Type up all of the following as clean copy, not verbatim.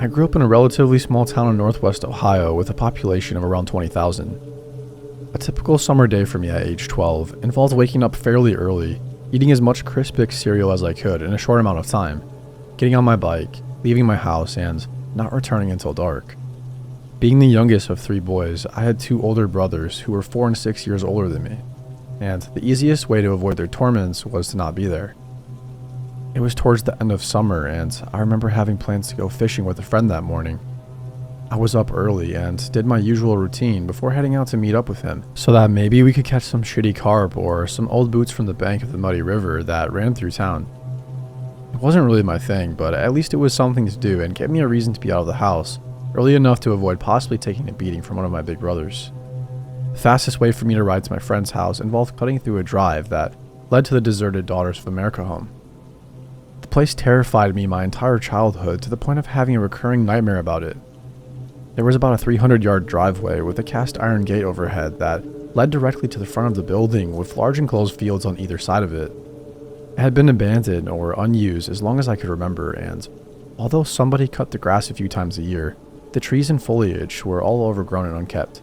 I grew up in a relatively small town in northwest Ohio with a population of around 20,000. A typical summer day for me at age 12 involved waking up fairly early, eating as much Crispix cereal as I could in a short amount of time, getting on my bike, leaving my house, and not returning until dark. Being the youngest of 3 boys, I had 2 older brothers who were 4 and 6 years older than me, and the easiest way to avoid their torments was to not be there. It was towards the end of summer, and I remember having plans to go fishing with a friend that morning. I was up early and did my usual routine before heading out to meet up with him, so that maybe we could catch some shitty carp or some old boots from the bank of the muddy river that ran through town. It wasn't really my thing, but at least it was something to do and gave me a reason to be out of the house, early enough to avoid possibly taking a beating from one of my big brothers. The fastest way for me to ride to my friend's house involved cutting through a drive that led to the deserted Daughters of America home. The place terrified me my entire childhood to the point of having a recurring nightmare about it. There was about a 300-yard driveway with a cast iron gate overhead that led directly to the front of the building with large enclosed fields on either side of it. It had been abandoned or unused as long as I could remember, and although somebody cut the grass a few times a year, the trees and foliage were all overgrown and unkept.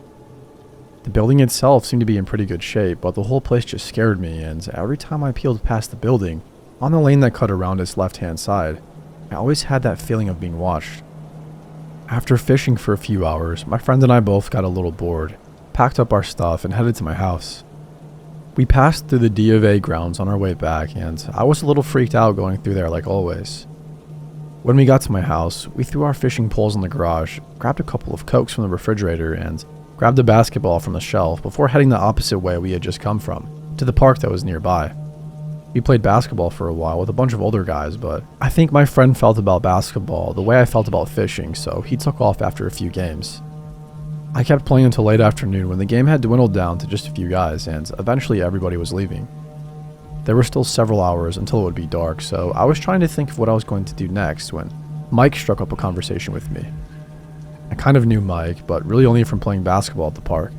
The building itself seemed to be in pretty good shape, but the whole place just scared me, and every time I peeled past the building, on the lane that cut around its left-hand side, I always had that feeling of being watched. After fishing for a few hours, my friend and I both got a little bored, packed up our stuff, and headed to my house. We passed through the D of A grounds on our way back, and I was a little freaked out going through there like always. When we got to my house, we threw our fishing poles in the garage, grabbed a couple of Cokes from the refrigerator, and grabbed a basketball from the shelf before heading the opposite way we had just come from, to the park that was nearby. We played basketball for a while with a bunch of older guys, but I think my friend felt about basketball the way I felt about fishing, so he took off after a few games. I kept playing until late afternoon when the game had dwindled down to just a few guys, and eventually everybody was leaving. There were still several hours until it would be dark, so I was trying to think of what I was going to do next when Mike struck up a conversation with me. I kind of knew Mike, but really only from playing basketball at the park.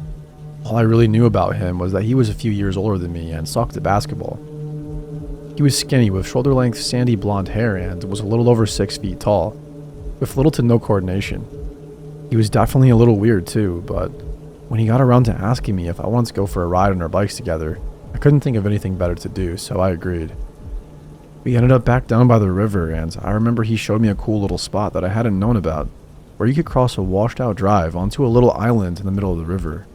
All I really knew about him was that he was a few years older than me and sucked at basketball. He was skinny with shoulder-length sandy blonde hair and was a little over 6 feet tall, with little to no coordination. He was definitely a little weird too, but when he got around to asking me if I wanted to go for a ride on our bikes together, I couldn't think of anything better to do, so I agreed. We ended up back down by the river, and I remember he showed me a cool little spot that I hadn't known about, where you could cross a washed-out drive onto a little island in the middle of the river.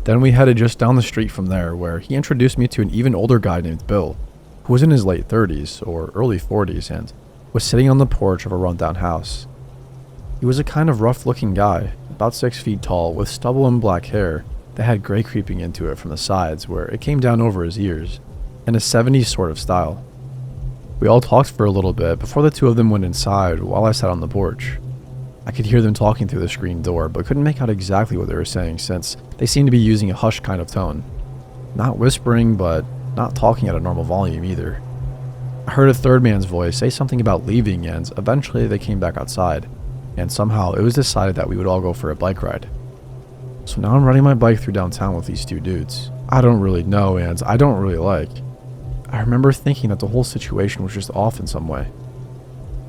Then we headed just down the street from there, where he introduced me to an even older guy named Bill, who was in his late 30s or early 40s and was sitting on the porch of a rundown house. He was a kind of rough-looking guy, about 6 feet tall, with stubble and black hair that had gray creeping into it from the sides where it came down over his ears, in a 70s sort of style. We all talked for a little bit before the two of them went inside while I sat on the porch. I could hear them talking through the screen door, but couldn't make out exactly what they were saying since they seemed to be using a hushed kind of tone. Not whispering, but not talking at a normal volume either. I heard a third man's voice say something about leaving, and eventually they came back outside, and somehow it was decided that we would all go for a bike ride. So now I'm riding my bike through downtown with these 2 dudes I don't really know and I don't really like. I remember thinking that the whole situation was just off in some way.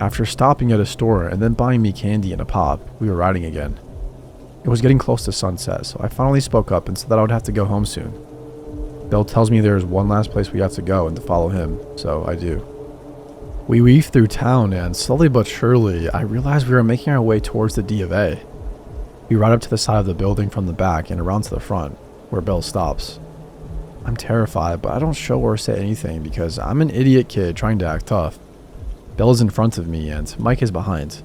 After stopping at a store and then buying me candy and a pop, we were riding again. It was getting close to sunset, so I finally spoke up and said that I would have to go home soon. Bill tells me there is one last place we have to go and to follow him, so I do. We weave through town, and slowly but surely, I realized we were making our way towards the D of A. We ride up to the side of the building from the back and around to the front, where Bill stops. I'm terrified, but I don't show or say anything because I'm an idiot kid trying to act tough. Bill is in front of me, and Mike is behind.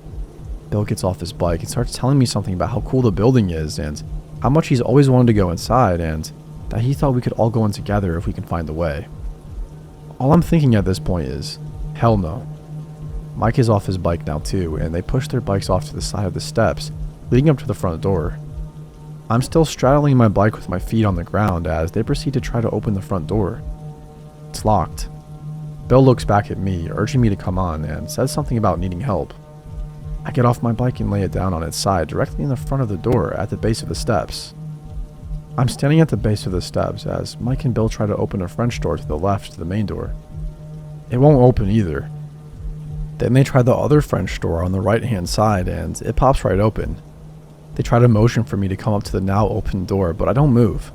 Bill gets off his bike and starts telling me something about how cool the building is, and how much he's always wanted to go inside, and that he thought we could all go in together if we can find the way. All I'm thinking at this point is, hell no. Mike is off his bike now too, and they push their bikes off to the side of the steps, leading up to the front door. I'm still straddling my bike with my feet on the ground as they proceed to try to open the front door. It's locked. Bill looks back at me, urging me to come on, and says something about needing help. I get off my bike and lay it down on its side directly in the front of the door at the base of the steps. I'm standing at the base of the steps as Mike and Bill try to open a French door to the left to the main door. It won't open either. Then they try the other French door on the right hand side and it pops right open. They try to motion for me to come up to the now open door, but I don't move.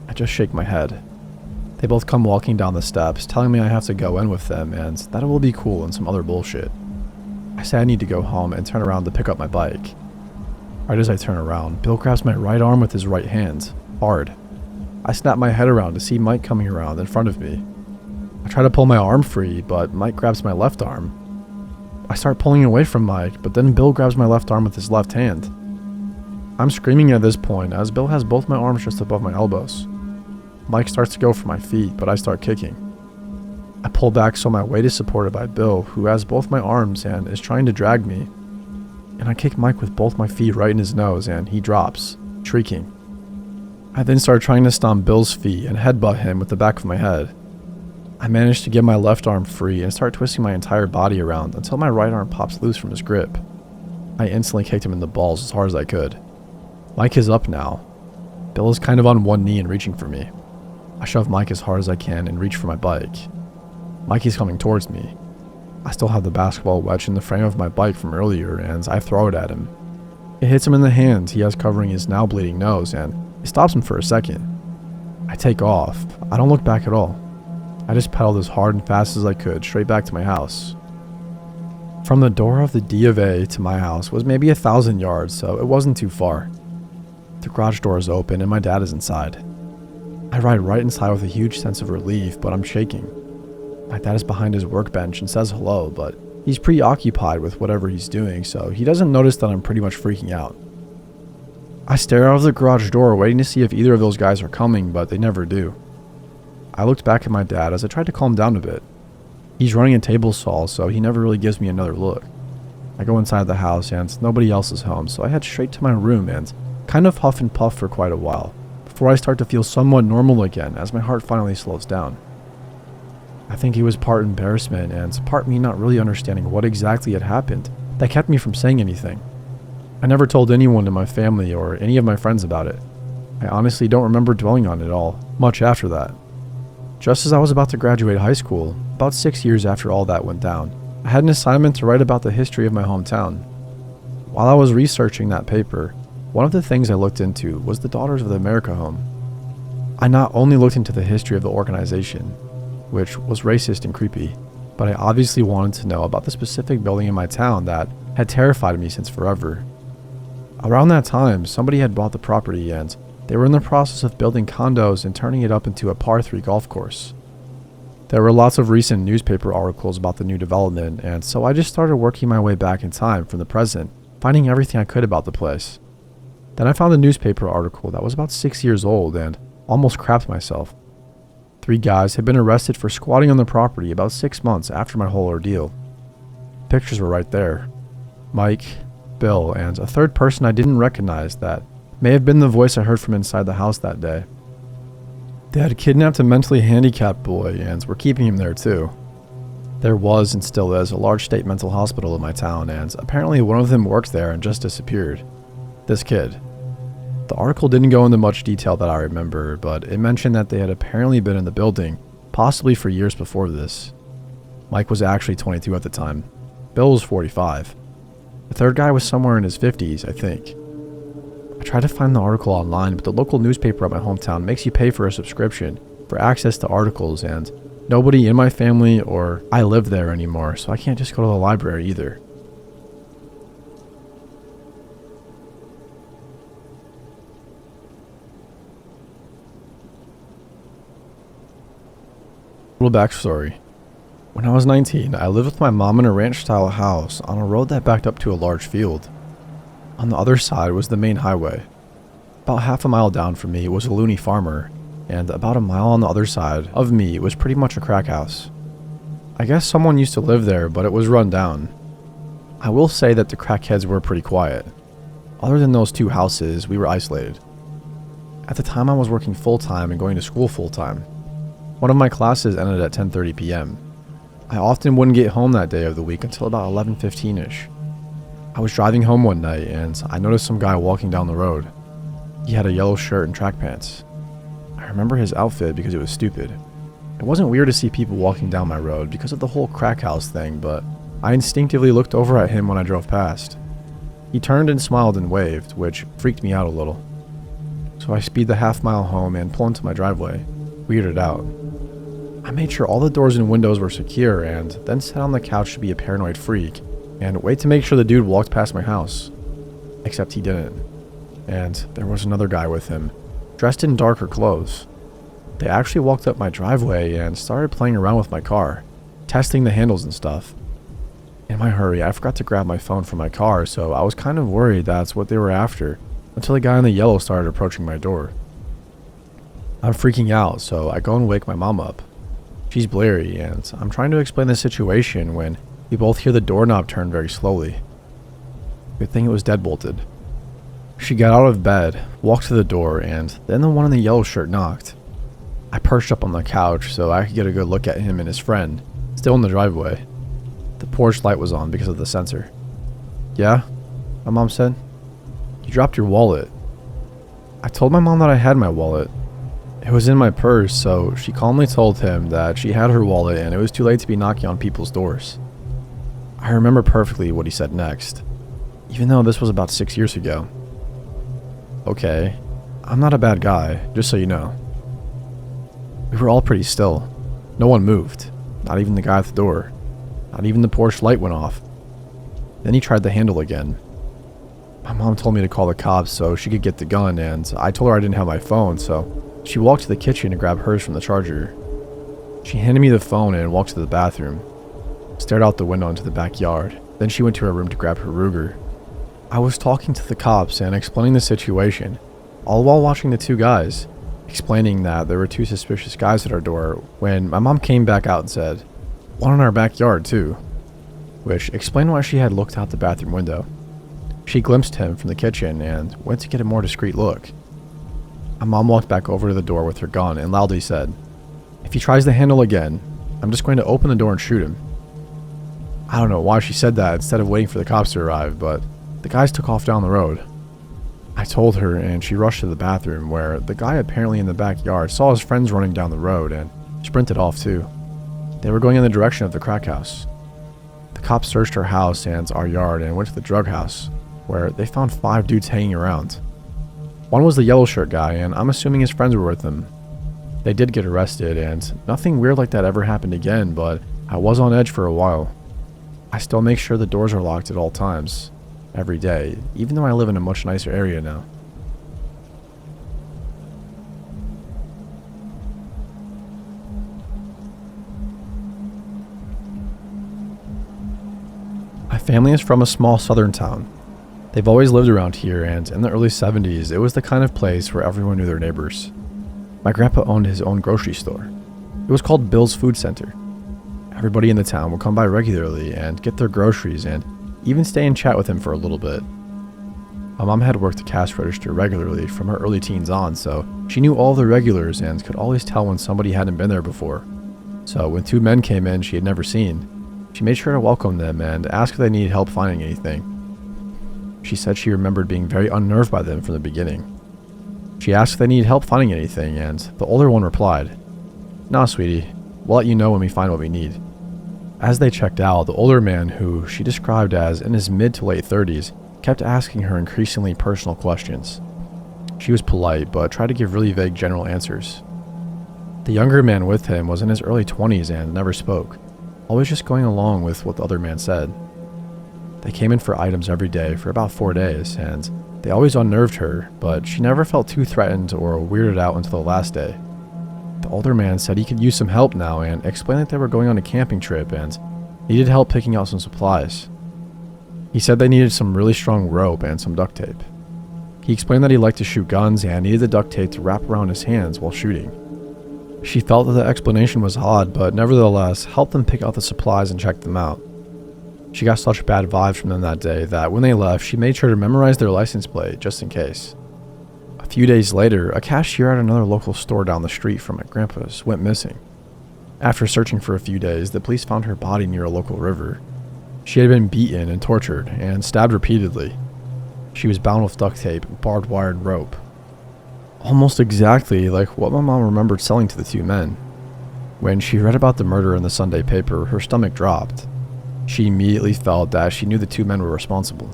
I just shake my head. They both come walking down the steps, telling me I have to go in with them and that it will be cool and some other bullshit. I say I need to go home and turn around to pick up my bike. Right as I turn around, Bill grabs my right arm with his right hand, hard. I snap my head around to see Mike coming around in front of me. I try to pull my arm free, but Mike grabs my left arm. I start pulling away from Mike, but then Bill grabs my left arm with his left hand. I'm screaming at this point as Bill has both my arms just above my elbows. Mike starts to go for my feet, but I start kicking. I pull back so my weight is supported by Bill, who has both my arms and is trying to drag me. And I kick Mike with both my feet right in his nose and he drops, shrieking. I then start trying to stomp Bill's feet and headbutt him with the back of my head. I manage to get my left arm free and start twisting my entire body around until my right arm pops loose from his grip. I instantly kicked him in the balls as hard as I could. Mike is up now. Bill is kind of on one knee and reaching for me. I shove Mike as hard as I can and reach for my bike. Mike is coming towards me. I still have the basketball wedged in the frame of my bike from earlier and I throw it at him. It hits him in the hand he has covering his now bleeding nose and it stops him for a second. I take off. I don't look back at all. I just pedaled as hard and fast as I could straight back to my house. From the door of the D of A to my house was maybe 1,000 yards, so it wasn't too far. The garage door is open and my dad is inside. I ride right inside with a huge sense of relief, but I'm shaking. My dad is behind his workbench and says hello, but he's preoccupied with whatever he's doing, so he doesn't notice that I'm pretty much freaking out. I stare out of the garage door waiting to see if either of those guys are coming, but they never do. I looked back at my dad as I tried to calm down a bit. He's running a table saw, so he never really gives me another look. I go inside the house and nobody else is home, so I head straight to my room and kind of huff and puff for quite a while, before I start to feel somewhat normal again as my heart finally slows down. I think it was part embarrassment and part me not really understanding what exactly had happened that kept me from saying anything. I never told anyone in my family or any of my friends about it. I honestly don't remember dwelling on it all much after that. Just as I was about to graduate high school, about 6 years after all that went down, I had an assignment to write about the history of my hometown. While I was researching that paper, one of the things I looked into was the Daughters of the America home. I not only looked into the history of the organization, which was racist and creepy, but I obviously wanted to know about the specific building in my town that had terrified me since forever. Around that time, somebody had bought the property and they were in the process of building condos and turning it up into a par 3 golf course. There were lots of recent newspaper articles about the new development, and so I just started working my way back in time from the present, finding everything I could about the place. Then I found a newspaper article that was about 6 years old and almost crapped myself. 3 guys had been arrested for squatting on the property about 6 months after my whole ordeal. Pictures were right there. Mike, Bill, and a third person I didn't recognize that may have been the voice I heard from inside the house that day. They had kidnapped a mentally handicapped boy and were keeping him there too. There was and still is a large state mental hospital in my town, and apparently one of them worked there and just disappeared. This kid. The article didn't go into much detail that I remember, but it mentioned that they had apparently been in the building, possibly for years before this. Mike was actually 22 at the time. Bill was 45. The third guy was somewhere in his 50s, I think. I tried to find the article online, but the local newspaper at my hometown makes you pay for a subscription for access to articles, and nobody in my family or I live there anymore, so I can't just go to the library either. Little backstory. When I was 19, I lived with my mom in a ranch-style house on a road that backed up to a large field. On the other side was the main highway. About half a mile down from me was a loony farmer, and about a mile on the other side of me was pretty much a crack house. I guess someone used to live there, but it was run down. I will say that the crackheads were pretty quiet. Other than those 2 houses, we were isolated. At the time, I was working full-time and going to school full-time. One of my classes ended at 10:30 p.m. I often wouldn't get home that day of the week until about 11:15ish. I was driving home one night and I noticed some guy walking down the road. He had a yellow shirt and track pants. I remember his outfit because it was stupid. It wasn't weird to see people walking down my road because of the whole crack house thing, but I instinctively looked over at him when I drove past. He turned and smiled and waved, which freaked me out a little. So I speed the half-mile home and pull into my driveway, weirded out. I made sure all the doors and windows were secure and then sat on the couch to be a paranoid freak and wait to make sure the dude walked past my house. Except he didn't. And there was another guy with him, dressed in darker clothes. They actually walked up my driveway and started playing around with my car, testing the handles and stuff. In my hurry, I forgot to grab my phone from my car, so I was kind of worried that's what they were after until the guy in the yellow started approaching my door. I'm freaking out, so I go and wake my mom up. She's bleary, and I'm trying to explain the situation when we both hear the doorknob turn very slowly. Good thing it was deadbolted. She got out of bed, walked to the door, and then the one in the yellow shirt knocked. I perched up on the couch so I could get a good look at him and his friend, still in the driveway. The porch light was on because of the sensor. "Yeah?" my mom said. "You dropped your wallet." I told my mom that I had my wallet. It was in my purse, so she calmly told him that she had her wallet and it was too late to be knocking on people's doors. I remember perfectly what he said next, even though this was about 6 years ago. "Okay, I'm not a bad guy, just so you know." We were all pretty still. No one moved, not even the guy at the door. Not even the porch light went off. Then he tried the handle again. My mom told me to call the cops so she could get the gun, and I told her I didn't have my phone, so she walked to the kitchen to grab hers from the charger. She handed me the phone and walked to the bathroom, stared out the window into the backyard. Then she went to her room to grab her Ruger. I was talking to the cops and explaining the situation, all while watching the two guys, explaining that there were two suspicious guys at our door when my mom came back out and said, "One in our backyard too," which explained why she had looked out the bathroom window. She glimpsed him from the kitchen and went to get a more discreet look. My mom walked back over to the door with her gun and loudly said, "If he tries the handle again, I'm just going to open the door and shoot him." I don't know why she said that instead of waiting for the cops to arrive, but the guys took off down the road. I told her and she rushed to the bathroom where the guy apparently in the backyard saw his friends running down the road and sprinted off too. They were going in the direction of the crack house. The cops searched our house and our yard and went to the drug house, where they found 5 dudes hanging around. One was the yellow shirt guy, and I'm assuming his friends were with him. They did get arrested, and nothing weird like that ever happened again, but I was on edge for a while. I still make sure the doors are locked at all times, every day, even though I live in a much nicer area now. My family is from a small southern town. They've always lived around here, and in the early 70s, it was the kind of place where everyone knew their neighbors. My grandpa owned his own grocery store. It was called Bill's Food Center. Everybody in the town would come by regularly and get their groceries and even stay and chat with him for a little bit. My mom had worked the cash register regularly from her early teens on, so she knew all the regulars and could always tell when somebody hadn't been there before. So when 2 men came in she had never seen, she made sure to welcome them and ask if they needed help finding anything. She said she remembered being very unnerved by them from the beginning. She asked if they needed help finding anything, and the older one replied, "Nah, sweetie, we'll let you know when we find what we need." As they checked out, the older man, who she described as in his mid to late 30s, kept asking her increasingly personal questions. She was polite, but tried to give really vague general answers. The younger man with him was in his early 20s and never spoke, always just going along with what the other man said. They came in for items every day for about 4 days, and they always unnerved her, but she never felt too threatened or weirded out until the last day. The older man said he could use some help now and explained that they were going on a camping trip and needed help picking out some supplies. He said they needed some really strong rope and some duct tape. He explained that he liked to shoot guns and needed the duct tape to wrap around his hands while shooting. She felt that the explanation was odd, but nevertheless helped them pick out the supplies and check them out. She got such bad vibes from them that day that when they left, she made sure to memorize their license plate just in case. A few days later, a cashier at another local store down the street from my grandpa's went missing. After searching for a few days, the police found her body near a local river. She had been beaten and tortured and stabbed repeatedly. She was bound with duct tape and barbed wire and rope. Almost exactly like what my mom remembered selling to the 2 men. When she read about the murder in the Sunday paper, her stomach dropped. She immediately felt that she knew the two men were responsible.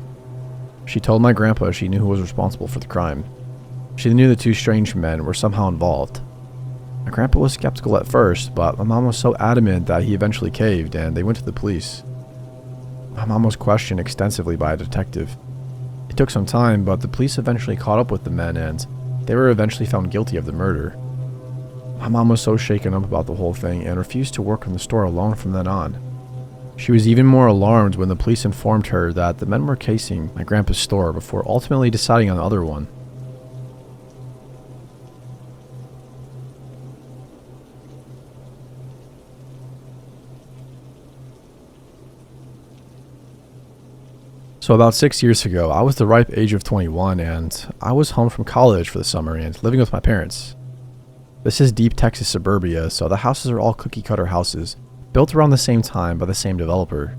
She told my grandpa she knew who was responsible for the crime. She knew the two strange men were somehow involved. My grandpa was skeptical at first, but my mom was so adamant that he eventually caved and they went to the police. My mom was questioned extensively by a detective. It took some time, but the police eventually caught up with the men and they were eventually found guilty of the murder. My mom was so shaken up about the whole thing and refused to work in the store alone from then on. She was even more alarmed when the police informed her that the men were casing my grandpa's store before ultimately deciding on the other one. So about 6 years ago, I was the ripe age of 21 and I was home from college for the summer and living with my parents. This is deep Texas suburbia, so the houses are all cookie-cutter houses, built around the same time by the same developer.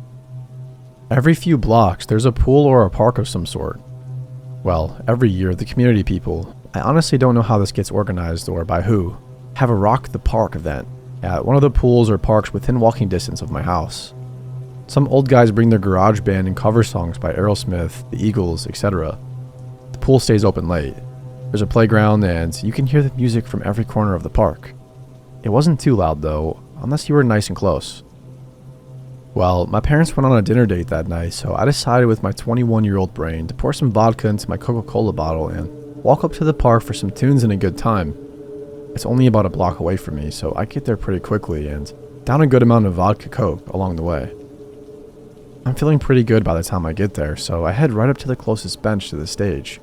Every few blocks, there's a pool or a park of some sort. Well, every year, the community people, I honestly don't know how this gets organized or by who, have a Rock the Park event at one of the pools or parks within walking distance of my house. Some old guys bring their garage band and cover songs by Aerosmith, the Eagles, etc. The pool stays open late. There's a playground and you can hear the music from every corner of the park. It wasn't too loud though, unless you were nice and close. Well, my parents went on a dinner date that night, so I decided with my 21-year-old brain to pour some vodka into my Coca-Cola bottle and walk up to the park for some tunes and a good time. It's only about a block away from me, so I get there pretty quickly and down a good amount of vodka Coke along the way. I'm feeling pretty good by the time I get there, so I head right up to the closest bench to the stage.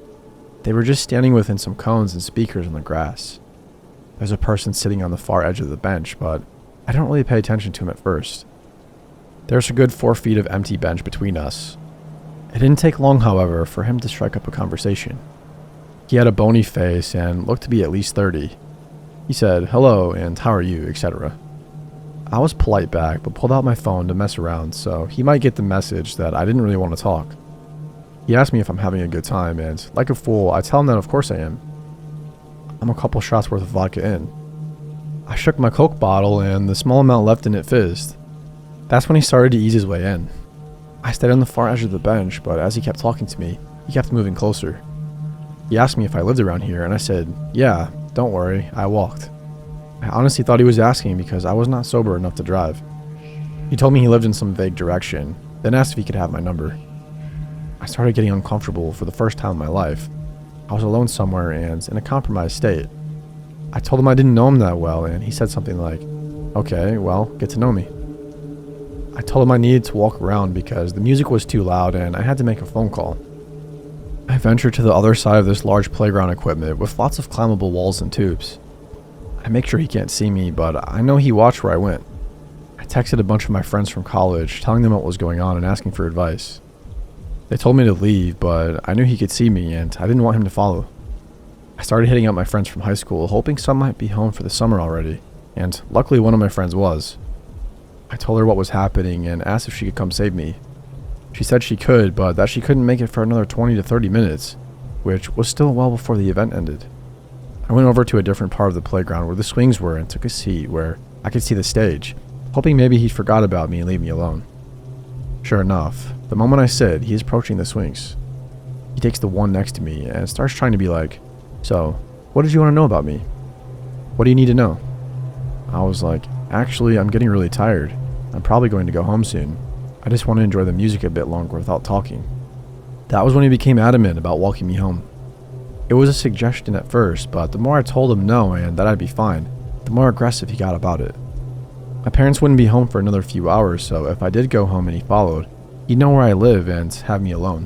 They were just standing within some cones and speakers on the grass. There's a person sitting on the far edge of the bench, but I don't really pay attention to him at first. There's a good 4 feet of empty bench between us. It didn't take long, however, for him to strike up a conversation. He had a bony face and looked to be at least 30. He said, "Hello," and "How are you," etc. I was polite back, but pulled out my phone to mess around, so he might get the message that I didn't really want to talk. He asked me if I'm having a good time, and like a fool, I tell him that of course I am. I'm a couple shots worth of vodka in. I shook my Coke bottle, and the small amount left in it fizzed. That's when he started to ease his way in. I stayed on the far edge of the bench, but as he kept talking to me, he kept moving closer. He asked me if I lived around here, and I said, "Yeah, don't worry, I walked." I honestly thought he was asking because I was not sober enough to drive. He told me he lived in some vague direction, then asked if he could have my number. I started getting uncomfortable for the first time in my life. I was alone somewhere and in a compromised state. I told him I didn't know him that well, and he said something like, "Okay, well, get to know me." I told him I needed to walk around because the music was too loud and I had to make a phone call. I ventured to the other side of this large playground equipment with lots of climbable walls and tubes. I make sure he can't see me, but I know he watched where I went. I texted a bunch of my friends from college, telling them what was going on and asking for advice. They told me to leave, but I knew he could see me and I didn't want him to follow. I started hitting up my friends from high school, hoping some might be home for the summer already, and luckily one of my friends was. I told her what was happening and asked if she could come save me. She said she could, but that she couldn't make it for another 20 to 30 minutes, which was still well before the event ended. I went over to a different part of the playground where the swings were and took a seat where I could see the stage, hoping maybe he forgot about me and leave me alone. Sure enough, the moment I sit, he is approaching the swings. He takes the one next to me and starts trying to be like, "So, what did you want to know about me? What do you need to know?" I was like, "Actually, I'm getting really tired. I'm probably going to go home soon. I just want to enjoy the music a bit longer without talking." That was when he became adamant about walking me home. It was a suggestion at first, but the more I told him no and that I'd be fine, the more aggressive he got about it. My parents wouldn't be home for another few hours, so if I did go home and he followed, he'd know where I live and have me alone.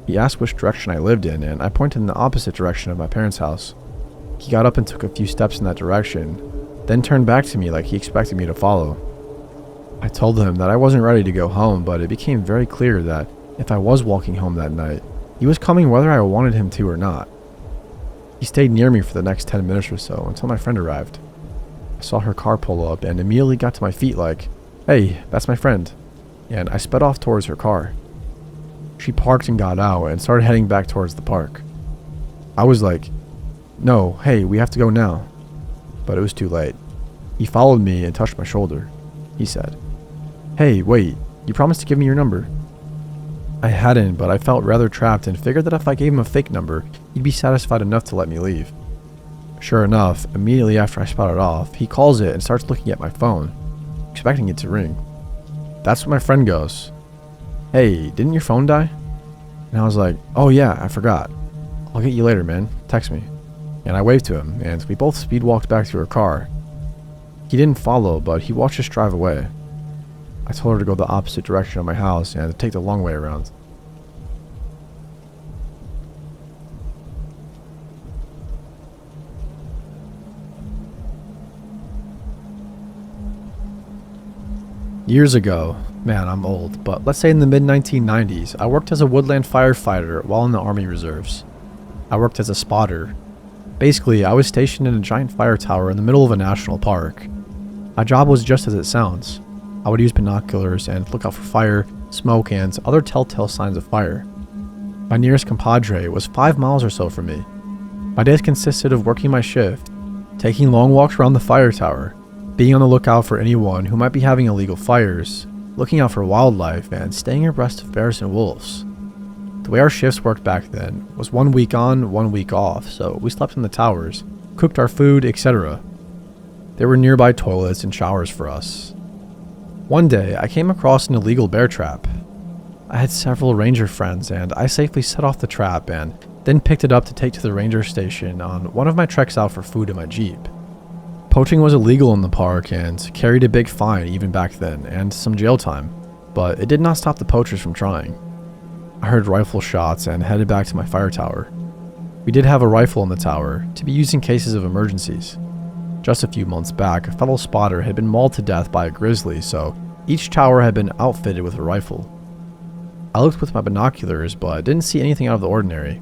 He asked which direction I lived in, and I pointed in the opposite direction of my parents' house. He got up and took a few steps in that direction, then turned back to me like he expected me to follow. I told him that I wasn't ready to go home, but it became very clear that if I was walking home that night, he was coming whether I wanted him to or not. He stayed near me for the next 10 minutes or so until my friend arrived. I saw her car pull up and immediately got to my feet like, "Hey, that's my friend," and I sped off towards her car. She parked and got out and started heading back towards the park. I was like, "No, hey, we have to go now." But it was too late. He followed me and touched my shoulder. He said, "Hey, wait, You promised to give me your number." I hadn't, but I felt rather trapped and figured that if I gave him a fake number, he'd be satisfied enough to let me leave. Sure enough, immediately after I spouted off, he calls it and starts looking at my phone, expecting it to ring. That's when my friend goes, "Hey, didn't your phone die?" And I was like, "Oh yeah, I forgot. I'll get you later, man. Text me." And I waved to him, and we both speed walked back to our car. He didn't follow, but he watched us drive away. I told her to go the opposite direction of my house and to take the long way around. Years ago, man, I'm old, but let's say in the mid-1990s, I worked as a woodland firefighter while in the Army Reserves. I worked as a spotter. Basically, I was stationed in a giant fire tower in the middle of a national park. My job was just as it sounds. I would use binoculars and look out for fire, smoke, and other telltale signs of fire. My nearest compadre was 5 miles or so from me. My days consisted of working my shift, taking long walks around the fire tower, being on the lookout for anyone who might be having illegal fires, looking out for wildlife, and staying abreast of bears and wolves. The way our shifts worked back then was 1 week on, 1 week off, so we slept in the towers, cooked our food, etc. There were nearby toilets and showers for us. One day, I came across an illegal bear trap. I had several ranger friends, and I safely set off the trap and then picked it up to take to the ranger station on one of my treks out for food in my Jeep. Poaching was illegal in the park and carried a big fine even back then, and some jail time, but it did not stop the poachers from trying. I heard rifle shots and headed back to my fire tower. We did have a rifle in the tower, to be used in cases of emergencies. Just a few months back, a fellow spotter had been mauled to death by a grizzly, so each tower had been outfitted with a rifle. I looked with my binoculars, but didn't see anything out of the ordinary.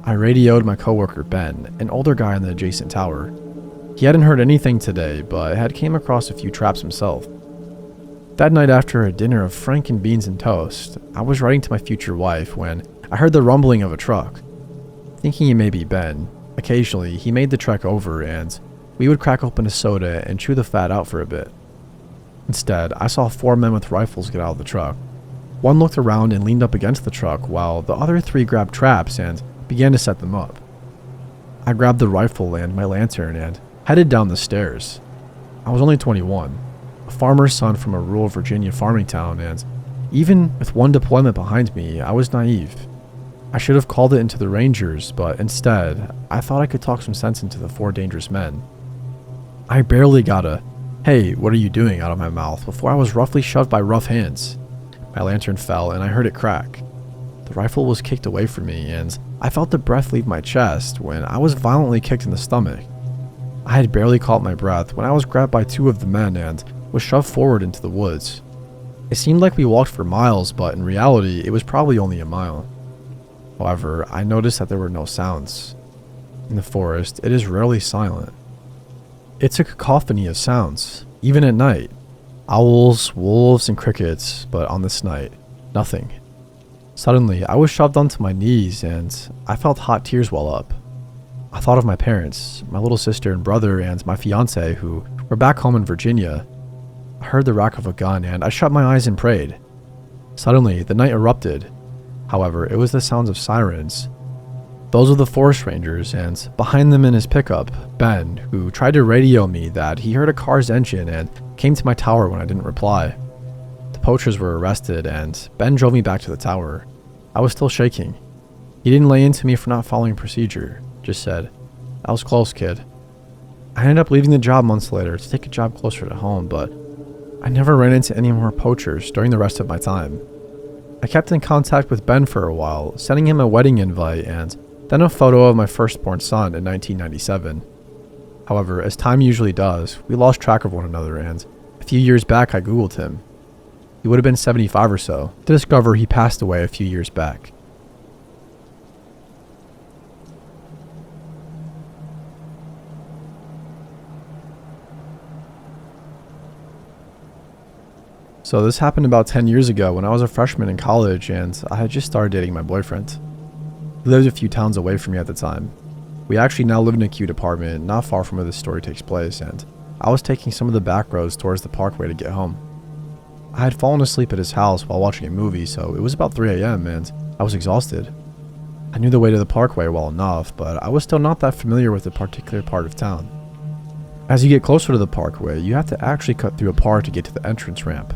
I radioed my coworker Ben, an older guy in the adjacent tower. He hadn't heard anything today, but had came across a few traps himself. That night, after a dinner of franken beans and toast, I was writing to my future wife when I heard the rumbling of a truck. Thinking it may be Ben, occasionally he made the trek over and we would crack open a soda and chew the fat out for a bit. Instead, I saw 4 men with rifles get out of the truck. One looked around and leaned up against the truck while the other 3 grabbed traps and began to set them up. I grabbed the rifle and my lantern and headed down the stairs. I was only 21, a farmer's son from a rural Virginia farming town, and even with 1 deployment behind me, I was naive. I should have called it into the Rangers, but instead, I thought I could talk some sense into the 4 dangerous men. I barely got a, "Hey, what are you doing?" out of my mouth before I was roughly shoved by rough hands. My lantern fell and I heard it crack. The rifle was kicked away from me and I felt the breath leave my chest when I was violently kicked in the stomach. I had barely caught my breath when I was grabbed by 2 of the men and was shoved forward into the woods. It seemed like we walked for miles, but in reality, it was probably only a mile. However, I noticed that there were no sounds. In the forest, it is rarely silent. It's a cacophony of sounds, even at night. Owls, wolves, and crickets, but on this night, nothing. Suddenly, I was shoved onto my knees and I felt hot tears well up. I thought of my parents, my little sister and brother, and my fiance who were back home in Virginia. I heard the rack of a gun and I shut my eyes and prayed. Suddenly, the night erupted. However, it was the sounds of sirens. Those were the forest rangers, and behind them in his pickup, Ben, who tried to radio me that he heard a car's engine and came to my tower when I didn't reply. The poachers were arrested and Ben drove me back to the tower. I was still shaking. He didn't lay into me for not following procedure, just said, "That was close, kid." I ended up leaving the job months later to take a job closer to home, but I never ran into any more poachers during the rest of my time. I kept in contact with Ben for a while, sending him a wedding invite and then a photo of my firstborn son in 1997. However, as time usually does, we lost track of one another, and a few years back I googled him. He would have been 75 or so, to discover he passed away a few years back. So this happened about 10 years ago when I was a freshman in college and I had just started dating my boyfriend. He lived a few towns away from me at the time. We actually now live in a cute apartment not far from where this story takes place, and I was taking some of the back roads towards the parkway to get home. I had fallen asleep at his house while watching a movie, so it was about 3 a.m. and I was exhausted. I knew the way to the parkway well enough, but I was still not that familiar with a particular part of town. As you get closer to the parkway, you have to actually cut through a park to get to the entrance ramp.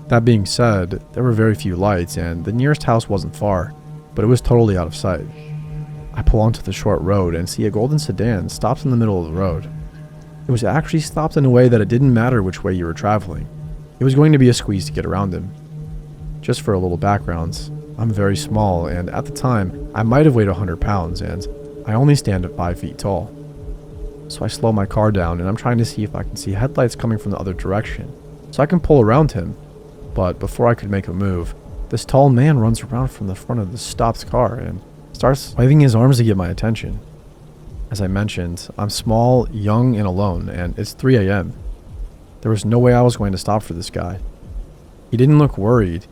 That being said, there were very few lights and the nearest house wasn't far, but it was totally out of sight. I pull onto the short road and see a golden sedan stopped in the middle of the road. It was actually stopped in a way that it didn't matter which way you were traveling. It was going to be a squeeze to get around him. Just for a little background, I'm very small, and at the time, I might have weighed 100 pounds, and I only stand at 5 feet tall. So I slow my car down, and I'm trying to see if I can see headlights coming from the other direction, so I can pull around him. But before I could make a move, this tall man runs around from the front of the stopped car and starts waving his arms to get my attention. As I mentioned, I'm small, young, and alone, and it's 3 a.m. There was no way I was going to stop for this guy. He didn't look worried.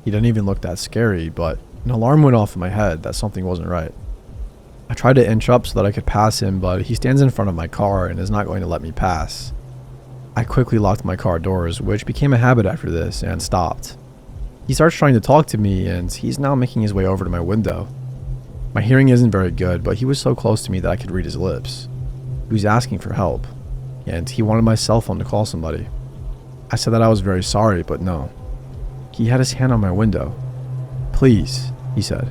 He didn't even look that scary, but an alarm went off in my head that something wasn't right. I tried to inch up so that I could pass him, but he stands in front of my car and is not going to let me pass. I quickly locked my car doors, which became a habit after this, and stopped. He starts trying to talk to me, and he's now making his way over to my window. My hearing isn't very good, but he was so close to me that I could read his lips. He was asking for help, and he wanted my cell phone to call somebody. I said that I was very sorry, but no. He had his hand on my window. "Please," he said.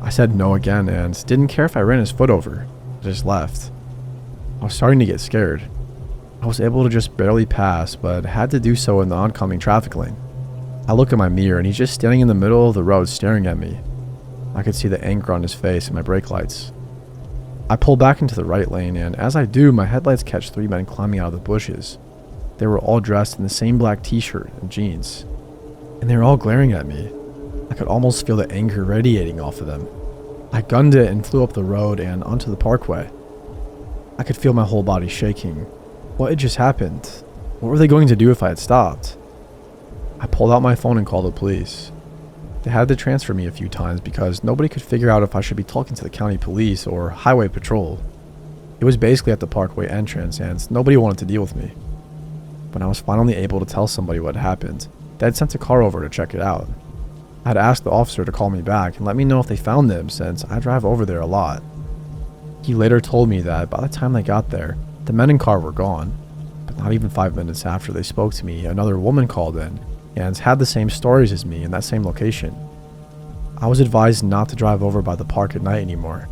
I said no again and didn't care if I ran his foot over. I just left. I was starting to get scared. I was able to just barely pass, but had to do so in the oncoming traffic lane. I look at my mirror and he's just standing in the middle of the road staring at me. I could see the anger on his face and my brake lights. I pull back into the right lane, and as I do, my headlights catch 3 men climbing out of the bushes. They were all dressed in the same black t-shirt and jeans, and they were all glaring at me. I could almost feel the anger radiating off of them. I gunned it and flew up the road and onto the parkway. I could feel my whole body shaking. What had just happened? What were they going to do if I had stopped? I pulled out my phone and called the police. They had to transfer me a few times because nobody could figure out if I should be talking to the county police or highway patrol. It was basically at the parkway entrance and nobody wanted to deal with me. When I was finally able to tell somebody what happened, they had sent a car over to check it out. I had asked the officer to call me back and let me know if they found them since I drive over there a lot. He later told me that by the time they got there, the men in car were gone. But not even 5 minutes after they spoke to me, another woman called in and had the same stories as me in that same location. I was advised not to drive over by the park at night anymore.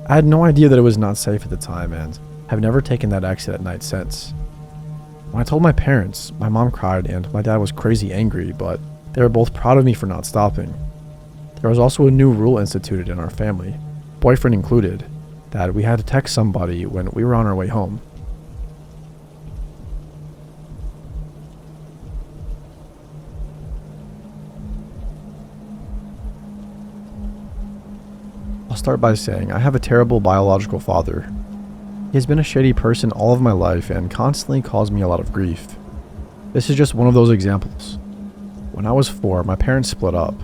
I had no idea that it was not safe at the time and have never taken that exit at night since. When I told my parents, my mom cried and my dad was crazy angry, but they were both proud of me for not stopping. There was also a new rule instituted in our family, boyfriend included, that we had to text somebody when we were on our way home. I'll start by saying I have a terrible biological father. He has been a shady person all of my life and constantly caused me a lot of grief. This is just one of those examples. When I was 4, my parents split up.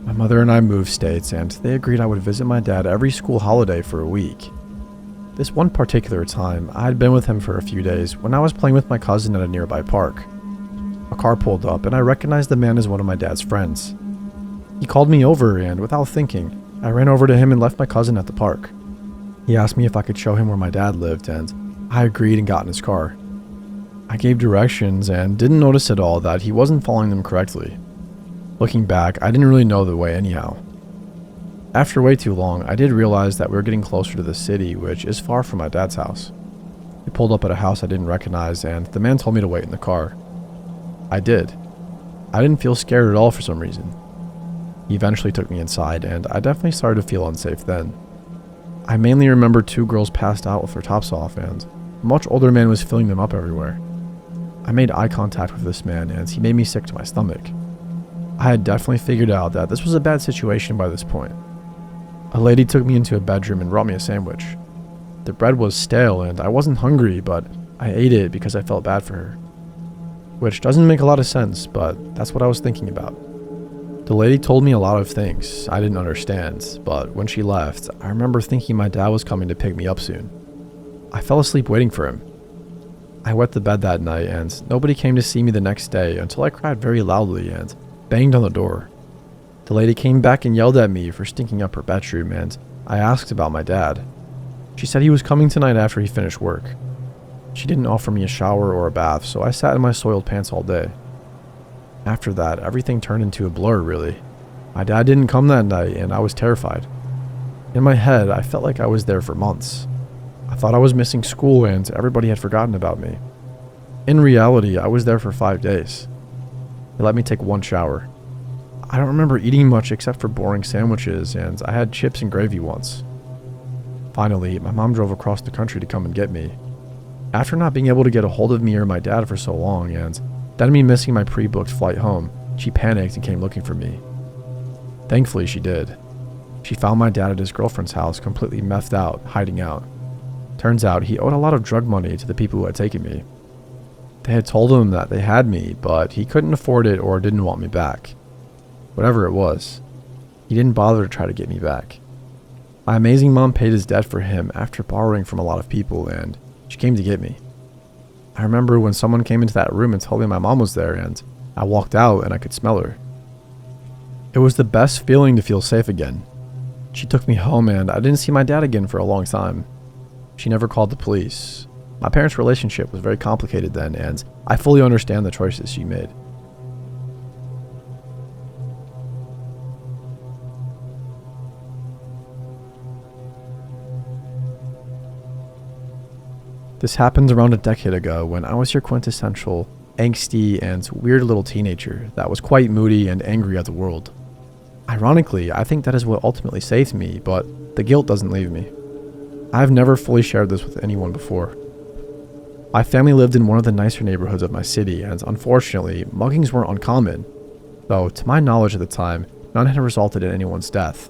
My mother and I moved states, and they agreed I would visit my dad every school holiday for a week. This one particular time, I had been with him for a few days when I was playing with my cousin at a nearby park. A car pulled up, and I recognized the man as one of my dad's friends. He called me over, and without thinking, I ran over to him and left my cousin at the park. He asked me if I could show him where my dad lived, and I agreed and got in his car. I gave directions and didn't notice at all that he wasn't following them correctly. Looking back, I didn't really know the way anyhow. After way too long, I did realize that we were getting closer to the city, which is far from my dad's house. We pulled up at a house I didn't recognize, and the man told me to wait in the car. I did. I didn't feel scared at all for some reason. He eventually took me inside, and I definitely started to feel unsafe then. I mainly remember 2 girls passed out with their tops off, and a much older man was filling them up everywhere. I made eye contact with this man, and he made me sick to my stomach. I had definitely figured out that this was a bad situation by this point. A lady took me into a bedroom and brought me a sandwich. The bread was stale, and I wasn't hungry, but I ate it because I felt bad for her. Which doesn't make a lot of sense, but that's what I was thinking about. The lady told me a lot of things I didn't understand, but when she left, I remember thinking my dad was coming to pick me up soon. I fell asleep waiting for him. I wet the bed that night and nobody came to see me the next day until I cried very loudly and banged on the door. The lady came back and yelled at me for stinking up her bedroom, and I asked about my dad. She said he was coming tonight after he finished work. She didn't offer me a shower or a bath, so I sat in my soiled pants all day. After that, everything turned into a blur, really. My dad didn't come that night, and I was terrified. In my head, I felt like I was there for months. I thought I was missing school and everybody had forgotten about me. In reality, I was there for 5 days. They let me take one shower. I don't remember eating much except for boring sandwiches, and I had chips and gravy once. Finally, my mom drove across the country to come and get me. After not being able to get a hold of me or my dad for so long, and then me missing my pre-booked flight home, she panicked and came looking for me. Thankfully, she did. She found my dad at his girlfriend's house, completely methed out, hiding out. Turns out he owed a lot of drug money to the people who had taken me. They had told him that they had me, but he couldn't afford it or didn't want me back. Whatever it was, he didn't bother to try to get me back. My amazing mom paid his debt for him after borrowing from a lot of people, and she came to get me. I remember when someone came into that room and told me my mom was there, and I walked out and I could smell her. It was the best feeling to feel safe again. She took me home and I didn't see my dad again for a long time. She never called the police. My parents' relationship was very complicated then, and I fully understand the choices she made. This happened around a decade ago when I was your quintessential, angsty, and weird little teenager that was quite moody and angry at the world. Ironically, I think that is what ultimately saved me, but the guilt doesn't leave me. I've never fully shared this with anyone before. My family lived in one of the nicer neighborhoods of my city, and unfortunately, muggings weren't uncommon, though to my knowledge at the time, none had resulted in anyone's death.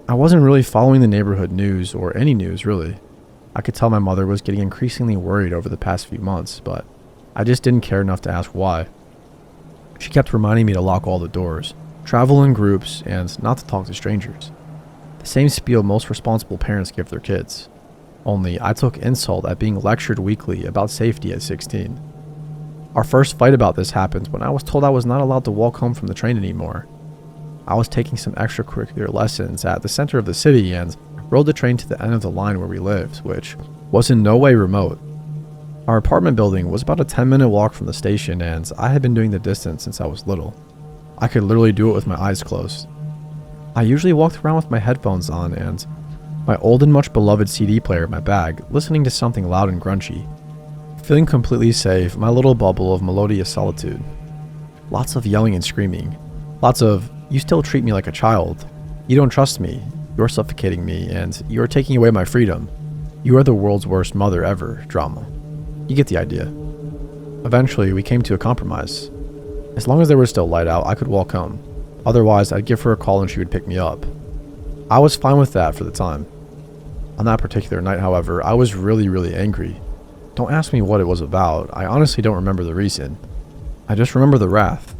I wasn't really following the neighborhood news, or any news really. I could tell my mother was getting increasingly worried over the past few months, but I just didn't care enough to ask why. She kept reminding me to lock all the doors, travel in groups, and not to talk to strangers. The same spiel most responsible parents give their kids. Only I took insult at being lectured weekly about safety at 16. Our first fight about this happened when I was told I was not allowed to walk home from the train anymore. I was taking some extracurricular lessons at the center of the city and rode the train to the end of the line where we lived, which was in no way remote. Our apartment building was about a 10-minute walk from the station, and I had been doing the distance since I was little. I could literally do it with my eyes closed. I usually walked around with my headphones on and my old and much beloved CD player in my bag, listening to something loud and grungy. Feeling completely safe, my little bubble of melodious solitude. Lots of yelling and screaming. Lots of, "You still treat me like a child. You don't trust me. You're suffocating me, and you are taking away my freedom. You are the world's worst mother ever," drama. You get the idea. Eventually, we came to a compromise. As long as there was still light out, I could walk home. Otherwise, I'd give her a call and she would pick me up. I was fine with that for the time. On that particular night, however, I was really angry. Don't ask me what it was about. I honestly don't remember the reason. I just remember the wrath.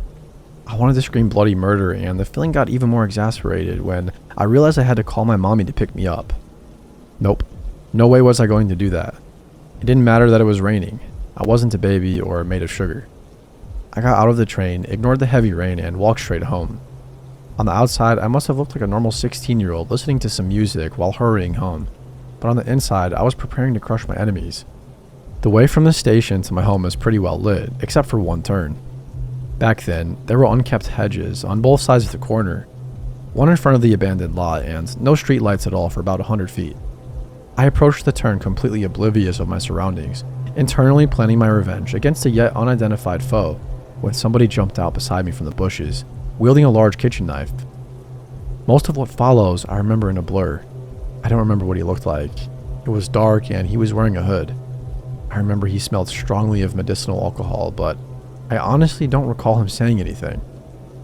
I wanted to scream bloody murder, and the feeling got even more exasperated when I realized I had to call my mommy to pick me up. Nope. No way was I going to do that. It didn't matter that it was raining. I wasn't a baby or made of sugar. I got out of the train, ignored the heavy rain, and walked straight home. On the outside, I must have looked like a normal 16-year-old listening to some music while hurrying home. But on the inside, I was preparing to crush my enemies. The way from the station to my home is pretty well lit, except for one turn. Back then, there were unkept hedges on both sides of the corner, one in front of the abandoned lot, and no street lights at all for about 100 feet. I approached the turn completely oblivious of my surroundings, internally planning my revenge against a yet unidentified foe, when somebody jumped out beside me from the bushes, wielding a large kitchen knife. Most of what follows I remember in a blur. I don't remember what he looked like. It was dark and he was wearing a hood. I remember he smelled strongly of medicinal alcohol, but I honestly don't recall him saying anything.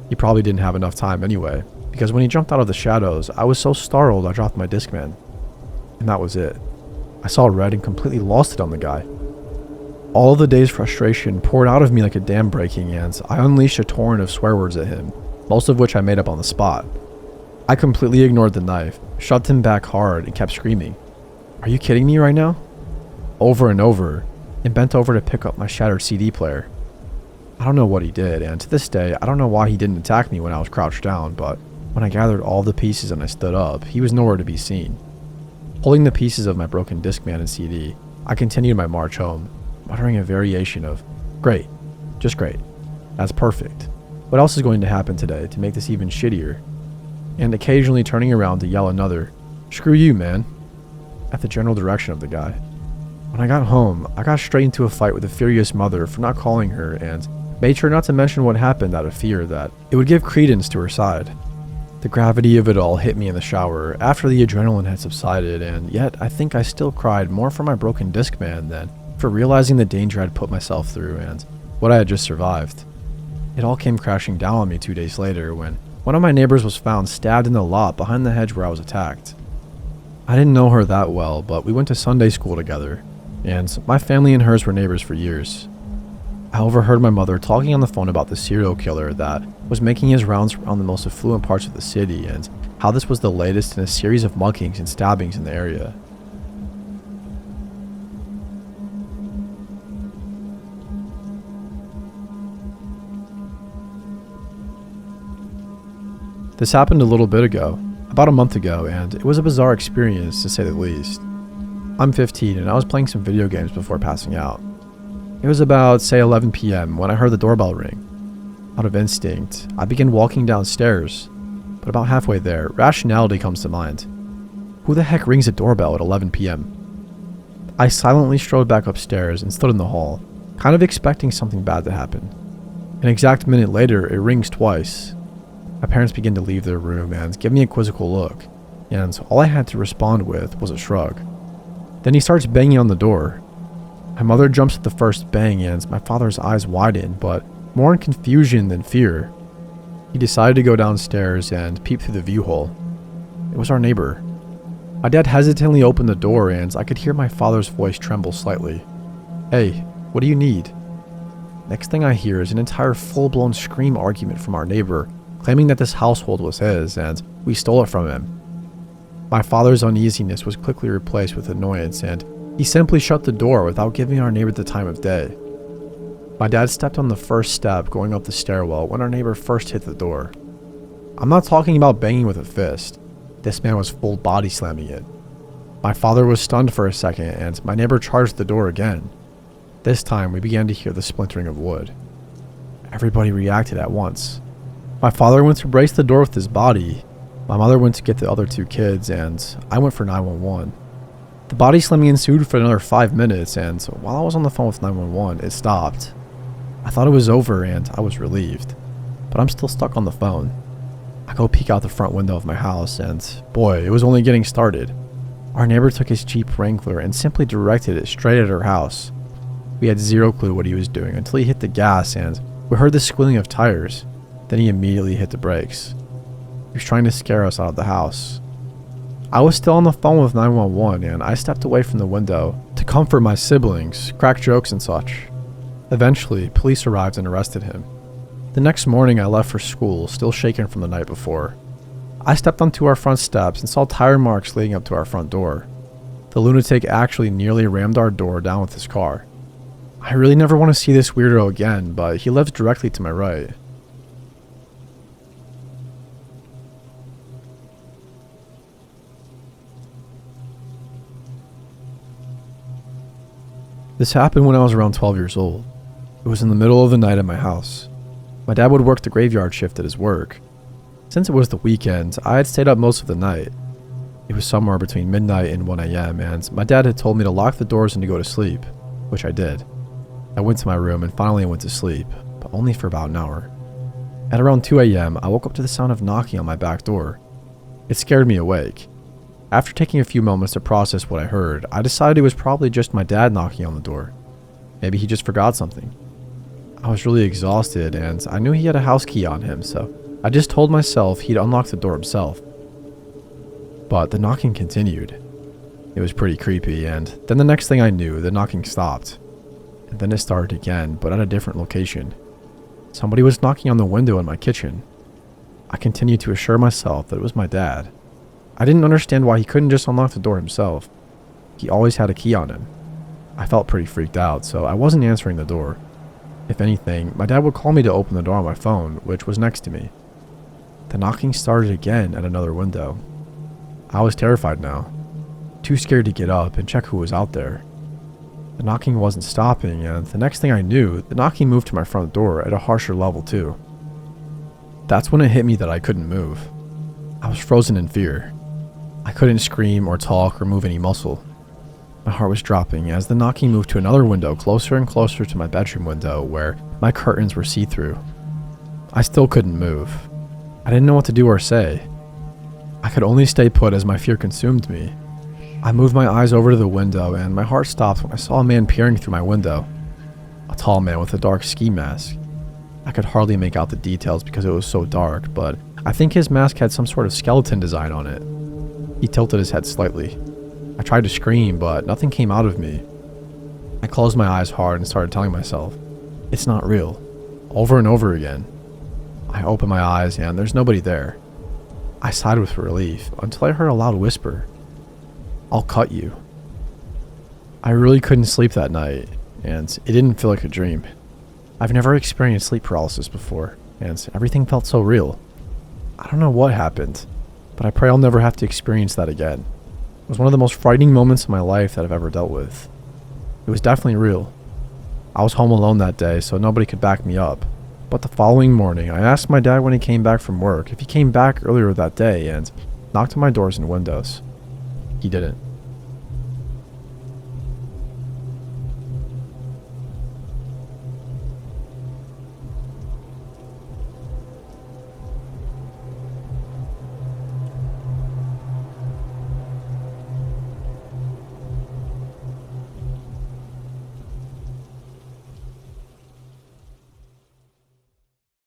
He probably didn't have enough time anyway, because when he jumped out of the shadows, I was so startled I dropped my Discman. And that was it. I saw red and completely lost it on the guy. All of the day's frustration poured out of me like a dam breaking, and I unleashed a torrent of swear words at him, most of which I made up on the spot. I completely ignored the knife, shoved him back hard, and kept screaming, "Are you kidding me right now?" Over and over, and bent over to pick up my shattered CD player. I don't know what he did, and to this day, I don't know why he didn't attack me when I was crouched down, but when I gathered all the pieces and I stood up, he was nowhere to be seen. Holding the pieces of my broken Discman and CD, I continued my march home, muttering a variation of, "Great, just great, that's perfect. What else is going to happen today to make this even shittier?" And occasionally turning around to yell another, "Screw you, man," at the general direction of the guy. When I got home, I got straight into a fight with a furious mother for not calling her and made sure not to mention what happened out of fear that it would give credence to her side. The gravity of it all hit me in the shower after the adrenaline had subsided, and yet I think I still cried more for my broken Discman than for realizing the danger I'd put myself through and what I had just survived. It all came crashing down on me 2 days later when one of my neighbors was found stabbed in the lot behind the hedge where I was attacked. I didn't know her that well, but we went to Sunday school together, and my family and hers were neighbors for years. I overheard my mother talking on the phone about the serial killer that was making his rounds around the most affluent parts of the city and how this was the latest in a series of muggings and stabbings in the area. This happened a little bit ago, about a month ago, and it was a bizarre experience to say the least. I'm 15 and I was playing some video games before passing out. It was about, say, 11 p.m. when I heard the doorbell ring. Out of instinct, I began walking downstairs, but about halfway there, rationality comes to mind. Who the heck rings a doorbell at 11 p.m.? I silently strode back upstairs and stood in the hall, kind of expecting something bad to happen. An exact minute later, it rings twice. My parents begin to leave their room and give me a quizzical look, and all I had to respond with was a shrug. Then he starts banging on the door. My mother jumps at the first bang and my father's eyes widen, but more in confusion than fear. He decided to go downstairs and peep through the view hole. It was our neighbor. My dad hesitantly opened the door and I could hear my father's voice tremble slightly. "Hey, what do you need?" Next thing I hear is an entire full-blown scream argument from our neighbor, claiming that this household was his and we stole it from him. My father's uneasiness was quickly replaced with annoyance, and he simply shut the door without giving our neighbor the time of day. My dad stepped on the first step going up the stairwell when our neighbor first hit the door. I'm not talking about banging with a fist. This man was full body slamming it. My father was stunned for a second, and my neighbor charged the door again. This time, we began to hear the splintering of wood. Everybody reacted at once. My father went to brace the door with his body. My mother went to get the other two kids, and I went for 911. The body slamming ensued for another 5 minutes, and while I was on the phone with 911, it stopped. I thought it was over, and I was relieved. But I'm still stuck on the phone. I go peek out the front window of my house, and boy, it was only getting started. Our neighbor took his Jeep Wrangler and simply directed it straight at our house. We had zero clue what he was doing until he hit the gas, and we heard the squealing of tires. Then he immediately hit the brakes. He was trying to scare us out of the house. I was still on the phone with 911, and I stepped away from the window to comfort my siblings, crack jokes and such. Eventually, police arrived and arrested him. The next morning, I left for school, still shaken from the night before. I stepped onto our front steps and saw tire marks leading up to our front door. The lunatic actually nearly rammed our door down with his car. I really never want to see this weirdo again, but he lives directly to my right. This happened when I was around 12 years old. It was in the middle of the night at my house. My dad would work the graveyard shift at his work. Since it was the weekend, I had stayed up most of the night. It was somewhere between midnight and 1 a.m. and my dad had told me to lock the doors and to go to sleep, which I did. I went to my room and finally went to sleep, but only for about an hour. At around 2 a.m., I woke up to the sound of knocking on my back door. It scared me awake. After taking a few moments to process what I heard, I decided it was probably just my dad knocking on the door. Maybe he just forgot something. I was really exhausted and I knew he had a house key on him, so I just told myself he'd unlock the door himself. But the knocking continued. It was pretty creepy, and then the next thing I knew, the knocking stopped. And then it started again, but at a different location. Somebody was knocking on the window in my kitchen. I continued to assure myself that it was my dad. I didn't understand why he couldn't just unlock the door himself. He always had a key on him. I felt pretty freaked out, so I wasn't answering the door. If anything, my dad would call me to open the door on my phone, which was next to me. The knocking started again at another window. I was terrified now, too scared to get up and check who was out there. The knocking wasn't stopping, and the next thing I knew, the knocking moved to my front door at a harsher level too. That's when it hit me that I couldn't move. I was frozen in fear. I couldn't scream or talk or move any muscle. My heart was dropping as the knocking moved to another window closer and closer to my bedroom window where my curtains were see-through. I still couldn't move. I didn't know what to do or say. I could only stay put as my fear consumed me. I moved my eyes over to the window and my heart stopped when I saw a man peering through my window. A tall man with a dark ski mask. I could hardly make out the details because it was so dark, but I think his mask had some sort of skeleton design on it. He tilted his head slightly. I tried to scream, but nothing came out of me. I closed my eyes hard and started telling myself, "It's not real," over and over again. I opened my eyes and there's nobody there. I sighed with relief until I heard a loud whisper, "I'll cut you." I really couldn't sleep that night, and it didn't feel like a dream. I've never experienced sleep paralysis before, and everything felt so real. I don't know what happened, but I pray I'll never have to experience that again. It was one of the most frightening moments of my life that I've ever dealt with. It was definitely real. I was home alone that day, so nobody could back me up. But the following morning, I asked my dad when he came back from work if he came back earlier that day and knocked on my doors and windows. He didn't.